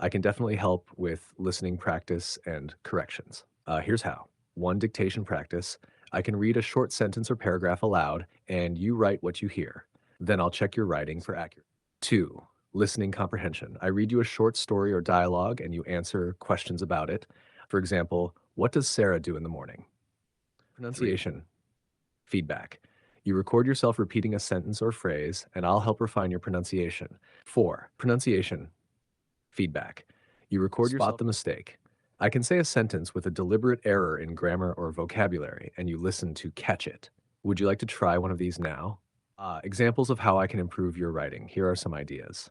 I can definitely help with listening practice and corrections. Here's how. One, dictation practice. I can read a short sentence or paragraph aloud, and you write what you hear. Then I'll check your writing for accuracy. Two, listening comprehension. I read you a short story or dialogue, and you answer questions about it. For example, what does Sarah do in the morning? Pronunciation. Feedback. You record yourself repeating a sentence or phrase, and I'll help refine your pronunciation. 4. Pronunciation. Feedback. You record yourself. Spot the mistake. I can say a sentence with a deliberate error in grammar or vocabulary, and you listen to catch it. Would you like to try one of these now? Examples of how I can improve your writing. Here are some ideas.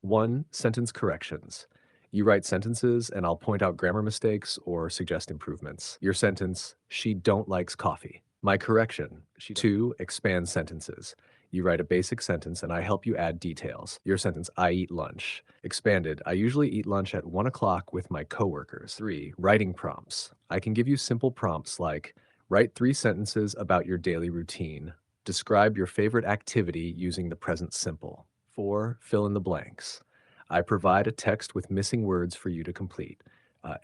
1. Sentence corrections. You write sentences, and I'll point out grammar mistakes or suggest improvements. Your sentence, she don't likes coffee. My correction, 2. Expand sentences. You write a basic sentence, and I help you add details. Your sentence, I eat lunch. Expanded, I usually eat lunch at 1 o'clock with my coworkers. 3. Writing prompts. I can give you simple prompts like, write 3 sentences about your daily routine. Describe your favorite activity using the present simple. 4. Fill in the blanks. I provide a text with missing words for you to complete.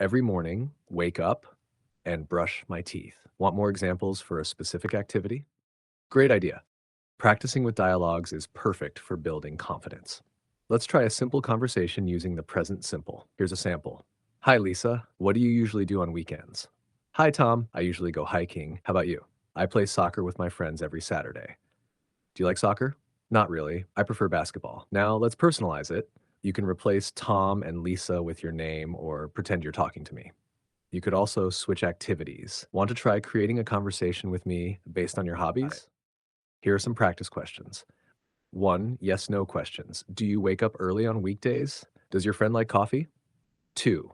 Every morning, wake up and brush my teeth. Want more examples for a specific activity? Great idea. Practicing with dialogues is perfect for building confidence. Let's try a simple conversation using the present simple. Here's a sample. Hi, Lisa. What do you usually do on weekends? Hi, Tom. I usually go hiking. How about you? I play soccer with my friends every Saturday. Do you like soccer? Not really. I prefer basketball. Now let's personalize it. You can replace Tom and Lisa with your name or pretend you're talking to me. You could also switch activities. Want to try creating a conversation with me based on your hobbies? Here are some practice questions. 1. Yes/no questions. Do you wake up early on weekdays? Does your friend like coffee? 2.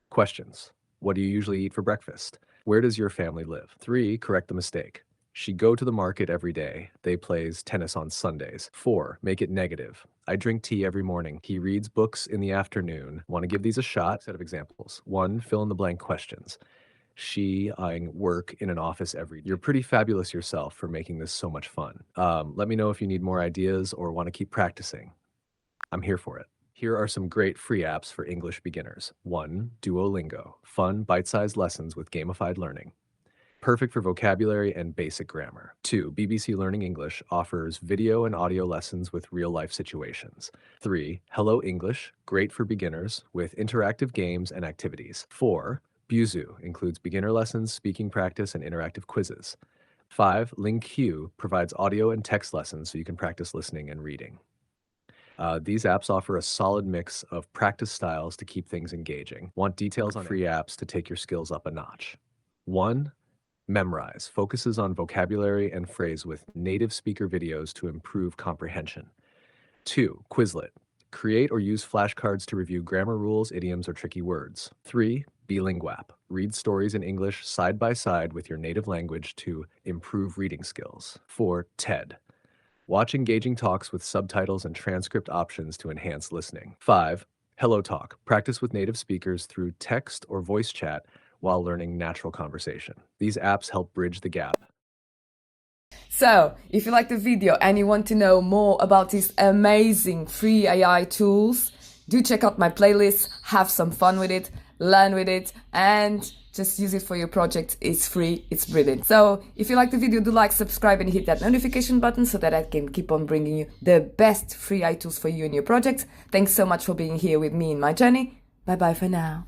Questions. What do you usually eat for breakfast? Where does your family live? 3. Correct the mistake. She go to the market every day. They plays tennis on Sundays. 4. Make it negative. I drink tea every morning. He reads books in the afternoon. Want to give these a shot? Set of examples. 1. Fill in the blank questions. I work in an office every day. You're pretty fabulous yourself for making this so much fun. Let me know if you need more ideas or want to keep practicing. I'm here for it. Here are some great free apps for English beginners. 1. Duolingo. Fun, bite-sized lessons with gamified learning. Perfect for vocabulary and basic grammar. 2. BBC Learning English offers video and audio lessons with real-life situations. 3. Hello English, great for beginners with interactive games and activities. 4. Buzu includes beginner lessons, speaking practice, and interactive quizzes. 5. LingQ provides audio and text lessons so you can practice listening and reading. These apps offer a solid mix of practice styles to keep things engaging. Want details on free apps to take your skills up a notch. 1. Memrise focuses on vocabulary and phrase with native speaker videos to improve comprehension. 2. Quizlet. Create or use flashcards to review grammar rules, idioms, or tricky words. 3. Bilinguap. Read stories in English side by side with your native language to improve reading skills. 4. TED. Watch engaging talks with subtitles and transcript options to enhance listening. 5. Hello Talk. Practice with native speakers through text or voice chat while learning natural conversation. These apps help bridge the gap. So, if you like the video and you want to know more about these amazing free AI tools, do check out my playlist, have some fun with it, learn with it, and just use it for your project. It's free, it's brilliant. So, if you like the video, do like, subscribe, and hit that notification button so that I can keep on bringing you the best free AI tools for you and your project. Thanks so much for being here with me in my journey. Bye bye for now.